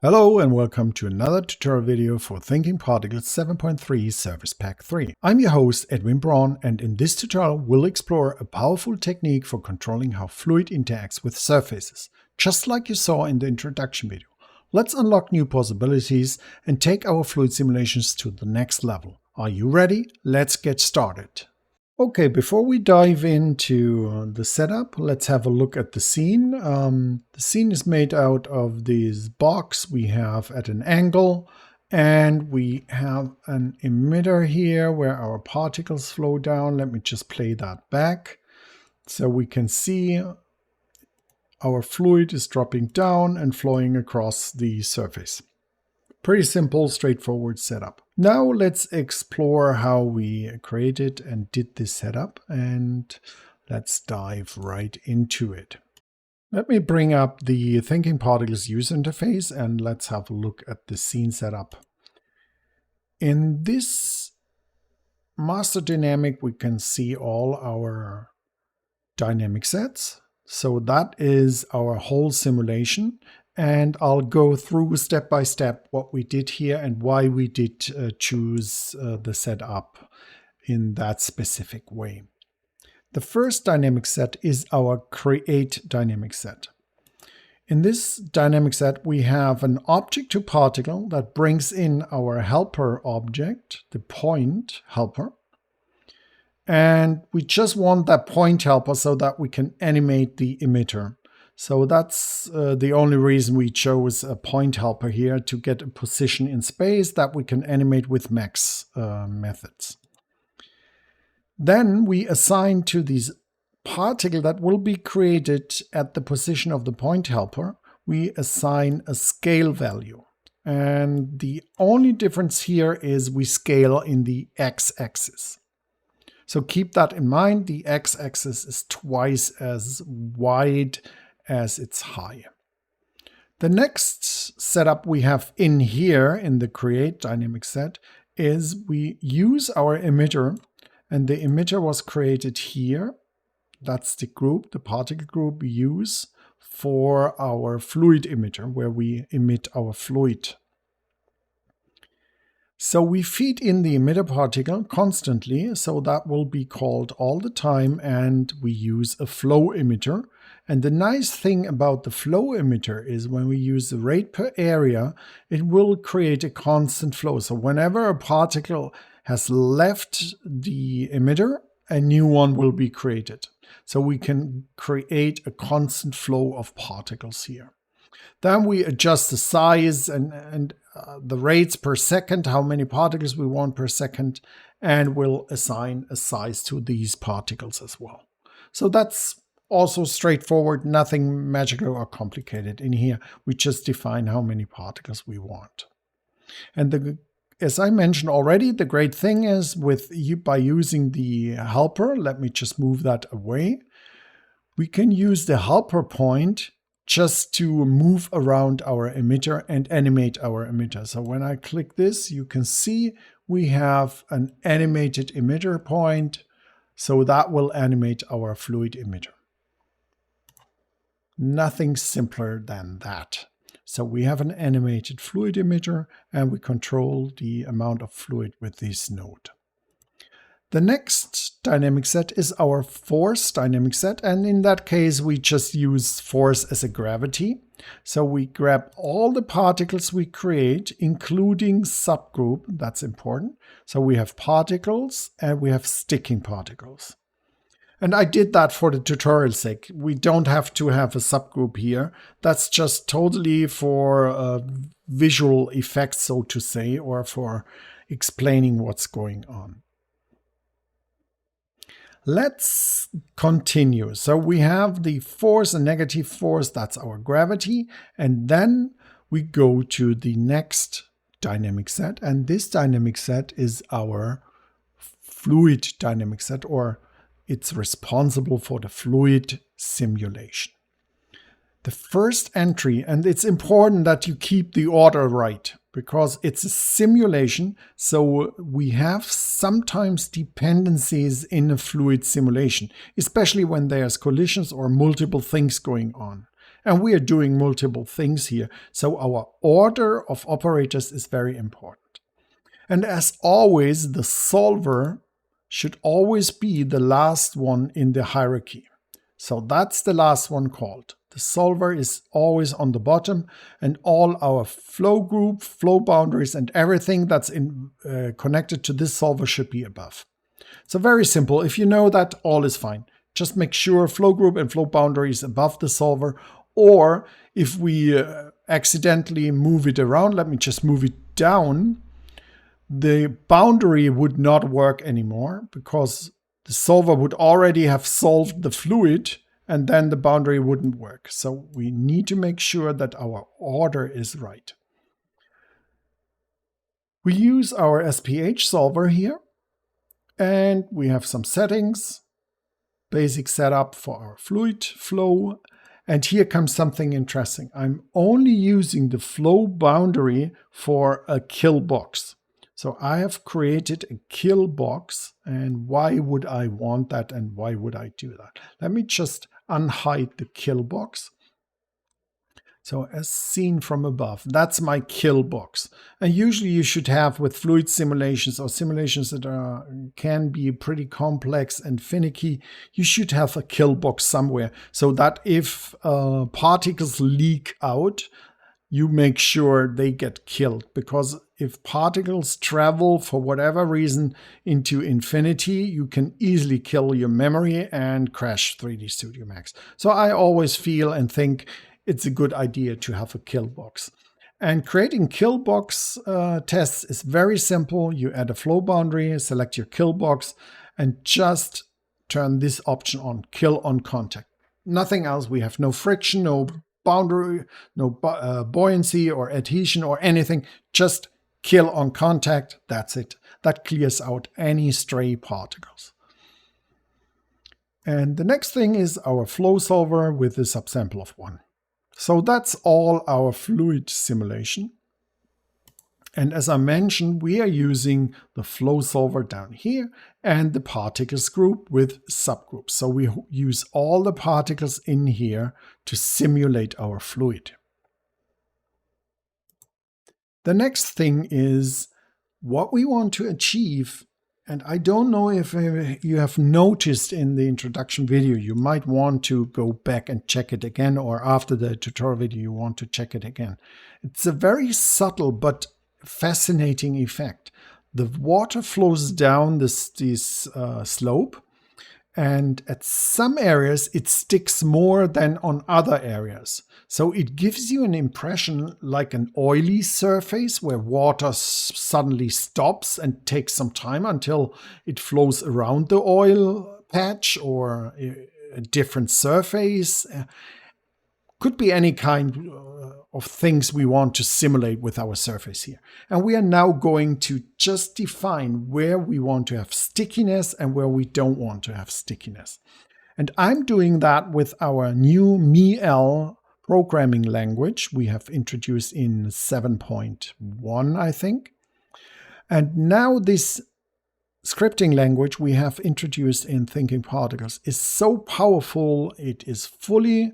Hello and welcome to another tutorial video for Thinking Particles 7.3 Service Pack 3. I'm your host Edwin Braun, and in this tutorial we'll explore a powerful technique for controlling how fluid interacts with surfaces, just like you saw in the introduction video. Let's unlock new possibilities and take our fluid simulations to the next level. Are you ready? Let's get started. Okay, before we dive into the setup, let's have a look at the scene. The scene is made out of this box we have at an angle, and we have an emitter here where our particles flow down. Let me just play that back. So we can see our fluid is dropping down and flowing across the surface. Pretty simple, straightforward setup. Now let's explore how we created and did this setup, and let's dive right into it. Let me bring up the Thinking Particles user interface and let's have a look at the scene setup. In this master dynamic, we can see all our dynamic sets. So that is our whole simulation. And I'll go through step by step what we did here and why we did choose the setup in that specific way. The first dynamic set is our create dynamic set. In this dynamic set, we have an object to particle that brings in our helper object, the point helper. And we just want that point helper so that we can animate the emitter. So that's the only reason we chose a point helper here, to get a position in space that we can animate with max methods. Then we assign to this particle that will be created at the position of the point helper, we assign a scale value. And the only difference here is we scale in the x-axis. So keep that in mind, the x-axis is twice as wide as it's high. The next setup we have in here in the create dynamic set is we use our emitter, and the emitter was created here. That's the group, the particle group we use for our fluid emitter, where we emit our fluid. So we feed in the emitter particle constantly, so that will be called all the time, and we use a flow emitter. And the nice thing about the flow emitter is when we use the rate per area, it will create a constant flow. So whenever a particle has left the emitter, a new one will be created. So we can create a constant flow of particles here. Then we adjust the size and the rates per second, how many particles we want per second, and we'll assign a size to these particles as well. So that's also straightforward, nothing magical or complicated in here. We just define how many particles we want. And as I mentioned already, the great thing is by using the helper, let me just move that away, we can use the helper point just to move around our emitter and animate our emitter. So when I click this, you can see we have an animated emitter point. So that will animate our fluid emitter. Nothing simpler than that. So we have an animated fluid emitter, and we control the amount of fluid with this node. The next dynamic set is our force dynamic set, and in that case we just use force as a gravity. So we grab all the particles we create, including subgroup, that's important. So we have particles and we have sticking particles. And I did that for the tutorial's sake. We don't have to have a subgroup here. That's just totally for visual effects, so to say, or for explaining what's going on. Let's continue. So we have the force and negative force, that's our gravity. And then we go to the next dynamic set. And this dynamic set is our fluid dynamic set, or it's responsible for the fluid simulation. The first entry, and it's important that you keep the order right, because it's a simulation, so we have sometimes dependencies in a fluid simulation, especially when there's collisions or multiple things going on. And we are doing multiple things here. So our order of operators is very important. And as always, the solver should always be the last one in the hierarchy. So that's the last one called. The solver is always on the bottom, and all our flow group, flow boundaries, and everything that's connected to this solver should be above. So very simple. If you know that, all is fine. Just make sure flow group and flow boundary is above the solver. Or if we accidentally move it around, let me just move it down, the boundary would not work anymore because the solver would already have solved the fluid and then the boundary wouldn't work. So we need to make sure that our order is right. We use our SPH solver here, and we have some settings, basic setup for our fluid flow. And here comes something interesting. I'm only using the flow boundary for a kill box. So I have created a kill box, and why would I want that and why would I do that? Let me just unhide the kill box. So as seen from above, that's my kill box. And usually you should have, with fluid simulations or simulations that can be pretty complex and finicky, you should have a kill box somewhere so that if particles leak out, you make sure they get killed. Because if particles travel for whatever reason into infinity, you can easily kill your memory and crash 3D Studio Max. So I always feel and think it's a good idea to have a kill box. And creating kill box tests is very simple. You add a flow boundary, select your kill box, and just turn this option on, kill on contact. Nothing else. We have no friction, no boundary, no buoyancy or adhesion or anything. Just kill on contact. That's it. That clears out any stray particles. And the next thing is our flow solver with a subsample of 1. So that's all our fluid simulation. And as I mentioned, we are using the flow solver down here and the particles group with subgroups. So we use all the particles in here to simulate our fluid. The next thing is what we want to achieve. And I don't know if you have noticed in the introduction video, you might want to go back and check it again, or after the tutorial video, you want to check it again. It's a very subtle but fascinating effect. The water flows down this slope, and at some areas it sticks more than on other areas. So it gives you an impression like an oily surface where water suddenly stops and takes some time until it flows around the oil patch or a different surface. Could be any kind of things we want to simulate with our surface here. And we are now going to just define where we want to have stickiness and where we don't want to have stickiness. And I'm doing that with our new MEL programming language we have introduced in 7.1, I think. And now this scripting language we have introduced in thinkingParticles is so powerful. It is fully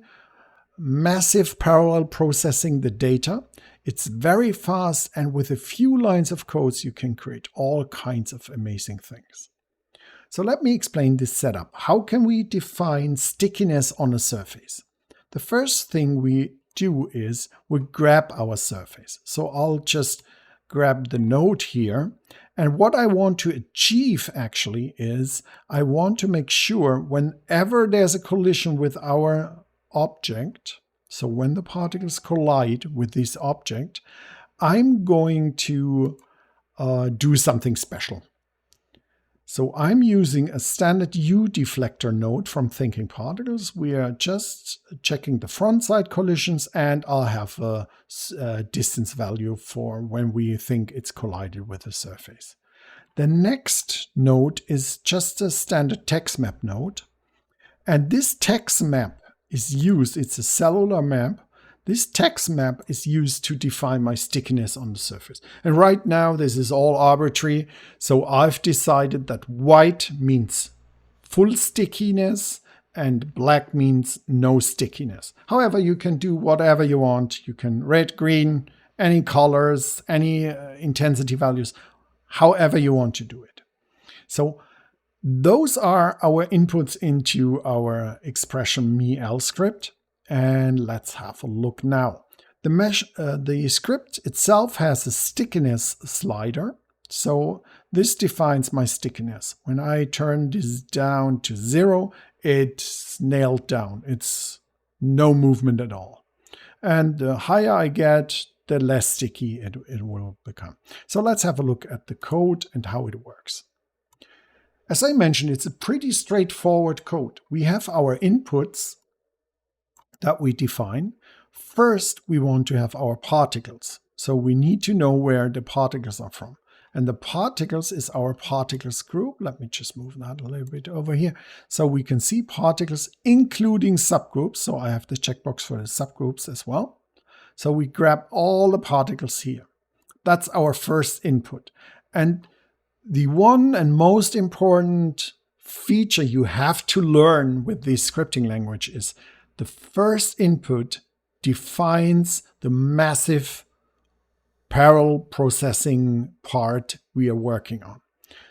massive parallel processing the data. It's very fast, and with a few lines of codes you can create all kinds of amazing things. So let me explain this setup. How can we define stickiness on a surface? The first thing we do is we grab our surface. So I'll just grab the node here. And what I want to achieve actually is I want to make sure whenever there's a collision with our object, so when the particles collide with this object, I'm going to do something special. So I'm using a standard U deflector node from thinkingParticles. We are just checking the front side collisions, and I'll have a distance value for when we think it's collided with a surface. The next node is just a standard text map node. And this text map is used, it's a cellular map. This text map is used to define my stickiness on the surface. And right now, this is all arbitrary. So I've decided that white means full stickiness and black means no stickiness. However, you can do whatever you want. You can red, green, any colors, any intensity values, however you want to do it. So those are our inputs into our expression MEL script. And let's have a look now. The script itself has a stickiness slider. So this defines my stickiness. When I turn this down to 0, it's nailed down. It's no movement at all. And the higher I get, the less sticky it will become. So let's have a look at the code and how it works. As I mentioned, it's a pretty straightforward code. We have our inputs that we define. First, we want to have our particles. So we need to know where the particles are from. And the particles is our particles group. Let me just move that a little bit over here. So we can see particles including subgroups. So I have the checkbox for the subgroups as well. So we grab all the particles here. That's our first input. And the one and most important feature you have to learn with this scripting language is the first input defines the massive parallel processing part we are working on.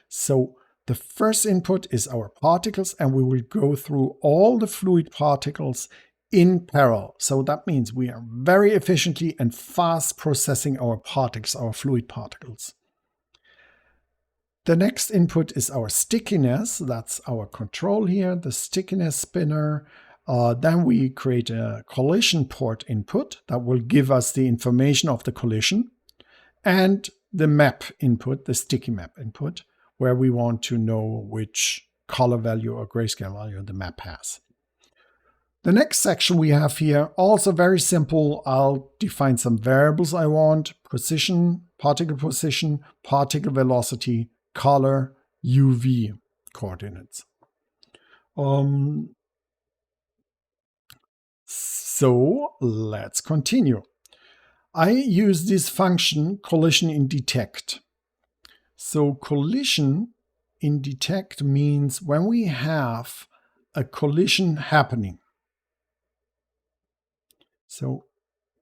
So the first input is our particles, and we will go through all the fluid particles in parallel. So that means we are very efficiently and fast processing our particles, our fluid particles. The next input is our stickiness. That's our control here, the stickiness spinner. Then we create a collision port input that will give us the information of the collision, and the map input, the sticky map input, where we want to know which color value or grayscale value the map has. The next section we have here, also very simple. I'll define some variables I want: position, particle velocity, color, UV coordinates. So let's continue. I use this function collision in detect. So collision in detect means when we have a collision happening. So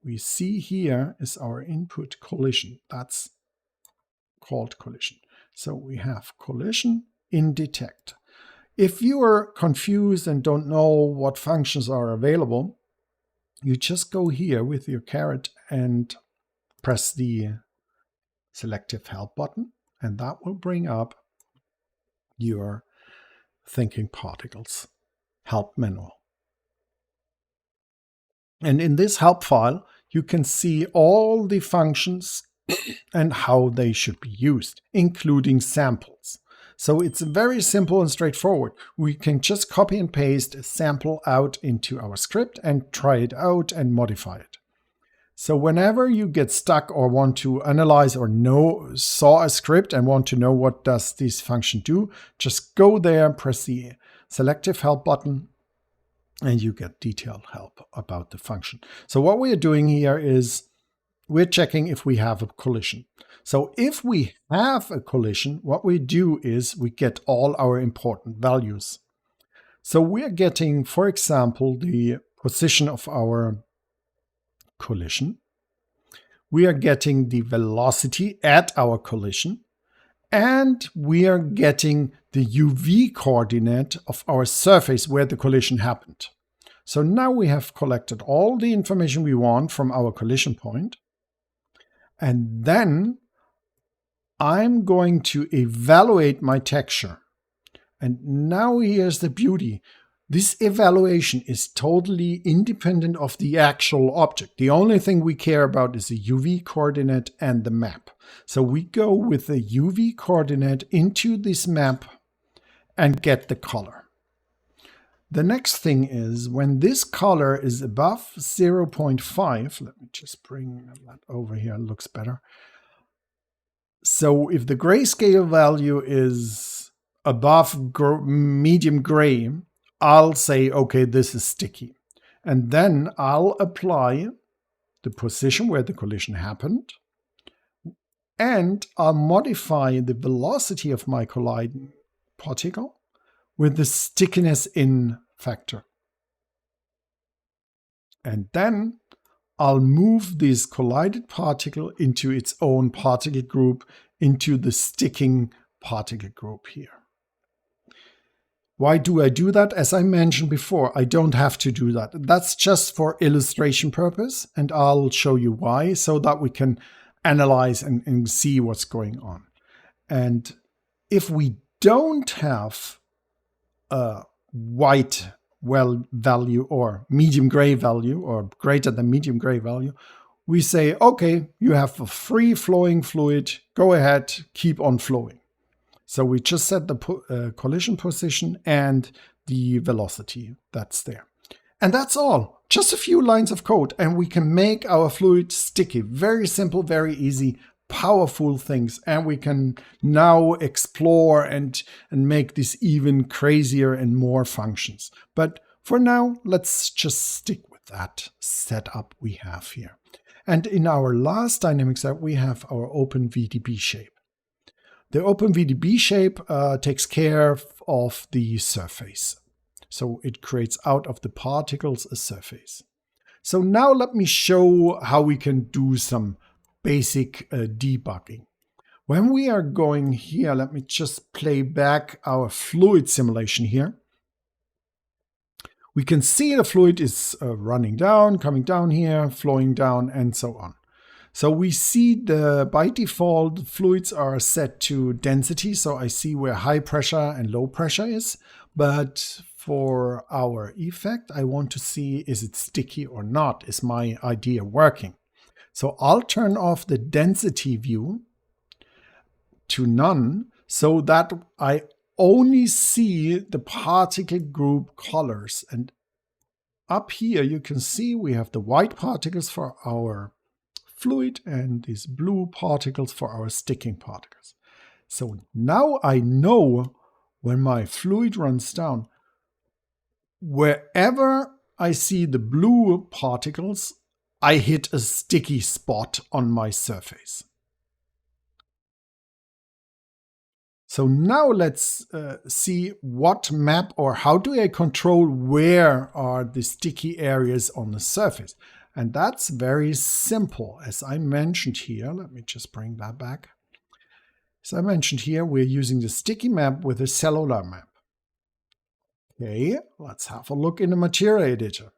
we see here is our input collision. That's called collision. So we have collision in detect. If you are confused and don't know what functions are available, you just go here with your caret and press the selective help button, and that will bring up your thinkingParticles help manual. And in this help file, you can see all the functions and how they should be used, including samples. So it's very simple and straightforward. We can just copy and paste a sample out into our script and try it out and modify it. So whenever you get stuck or want to analyze or saw a script and want to know what does this function do, just go there, press the selective help button, and you get detailed help about the function. So what we are doing here is we're checking if we have a collision. So if we have a collision, what we do is we get all our important values. So we're getting, for example, the position of our collision. We are getting the velocity at our collision. And we are getting the UV coordinate of our surface where the collision happened. So now we have collected all the information we want from our collision point. And then I'm going to evaluate my texture. And now here's the beauty. This evaluation is totally independent of the actual object. The only thing we care about is the UV coordinate and the map. So we go with the UV coordinate into this map and get the color. The next thing is when this color is above 0.5, let me just bring that over here, it looks better. So if the grayscale value is above medium gray, I'll say, okay, this is sticky. And then I'll apply the position where the collision happened. And I'll modify the velocity of my colliding particle with the stickiness in factor. And then I'll move this collided particle into its own particle group, into the sticking particle group here. Why do I do that? As I mentioned before, I don't have to do that. That's just for illustration purpose, and I'll show you why, so that we can analyze and see what's going on. And if we don't have a white value or medium gray value or greater than medium gray value, we say, okay, you have a free flowing fluid, go ahead, keep on flowing. So we just set the collision position and the velocity that's there. And that's all. Just a few lines of code and we can make our fluid sticky. Very simple, very easy, powerful things. And we can now explore and make this even crazier and more functions. But for now, let's just stick with that setup we have here. And in our last dynamic set, we have our open VDB shape. The open VDB shape takes care of the surface. So it creates out of the particles a surface. So now let me show how we can do some basic debugging. When we are going here, let me just play back our fluid simulation here. We can see the fluid is running down, coming down here, flowing down, and so on. So we see by default, fluids are set to density. So I see where high pressure and low pressure is. But for our effect, I want to see, is it sticky or not? Is my idea working? So I'll turn off the density view to none so that I only see the particle group colors. And up here, you can see we have the white particles for our fluid and these blue particles for our sticking particles. So now I know when my fluid runs down, wherever I see the blue particles, I hit a sticky spot on my surface. So now let's see what map or how do I control where are the sticky areas on the surface. And that's very simple. As I mentioned here, let me just bring that back. As I mentioned here, we're using the sticky map with a cellular map. Okay, let's have a look in the material editor.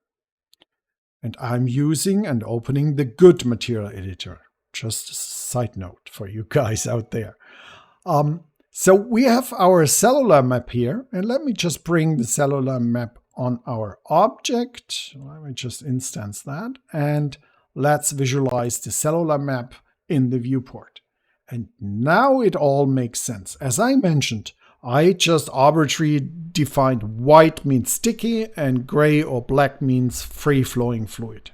And I'm using and opening the good material editor. Just a side note for you guys out there. So we have our cellular map here. And let me just bring the cellular map on our object. Let me just instance that. And let's visualize the cellular map in the viewport. And now it all makes sense. As I mentioned, I just arbitrarily defined white means sticky and gray or black means free-flowing fluid.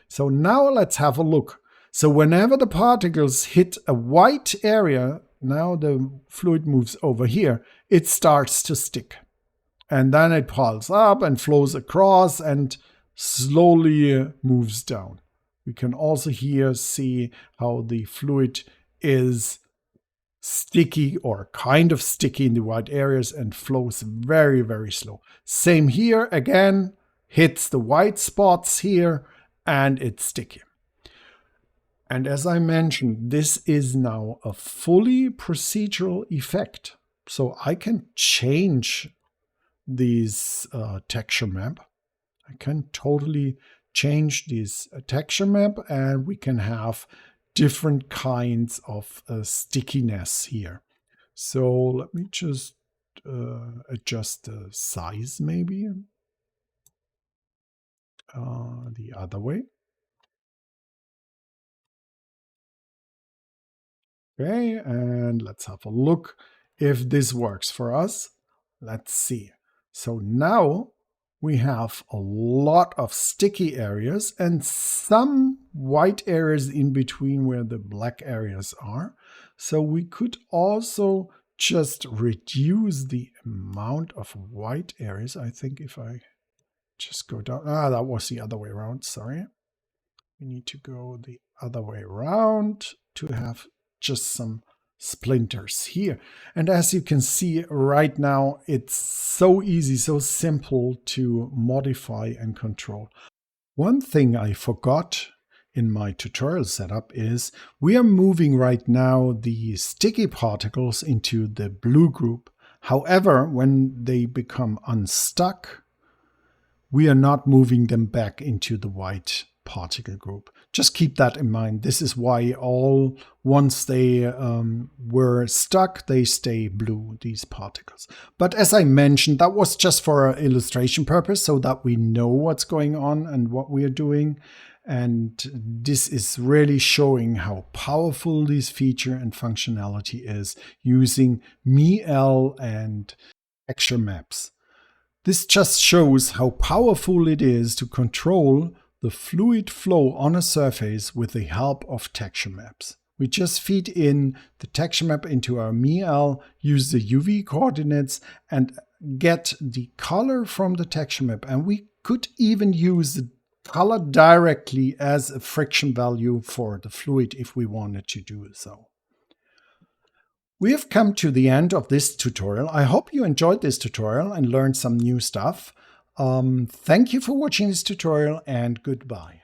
So now let's have a look. So whenever the particles hit a white area, now the fluid moves over here, it starts to stick. And then it piles up and flows across and slowly moves down. We can also here see how the fluid is sticky or kind of sticky in the white areas and flows very, very slow. Same here, again, hits the white spots here and it's sticky. And as I mentioned, this is now a fully procedural effect. So I can change this texture map. I can totally change this texture map and we can have different kinds of stickiness here. So let me just adjust the size maybe the other way. Okay, and let's have a look if this works for us. Let's see. So now we have a lot of sticky areas and some white areas in between where the black areas are. So we could also just reduce the amount of white areas. I think if I just go down, that was the other way around, sorry. We need to go the other way around to have just some splinters here. And as you can see right now, it's so easy, so simple to modify and control. One thing I forgot in my tutorial setup is we are moving right now the sticky particles into the blue group. However, when they become unstuck, we are not moving them back into the white particle group. Just keep that in mind. This is why once they were stuck, they stay blue, these particles. But as I mentioned, that was just for an illustration purpose so that we know what's going on and what we are doing. And this is really showing how powerful this feature and functionality is using MEL and texture maps. This just shows how powerful it is to control the fluid flow on a surface with the help of texture maps. We just feed in the texture map into our MEL, use the UV coordinates, and get the color from the texture map. And we could even use the color directly as a friction value for the fluid if we wanted to do so. We have come to the end of this tutorial. I hope you enjoyed this tutorial and learned some new stuff. Thank you for watching this tutorial, and goodbye.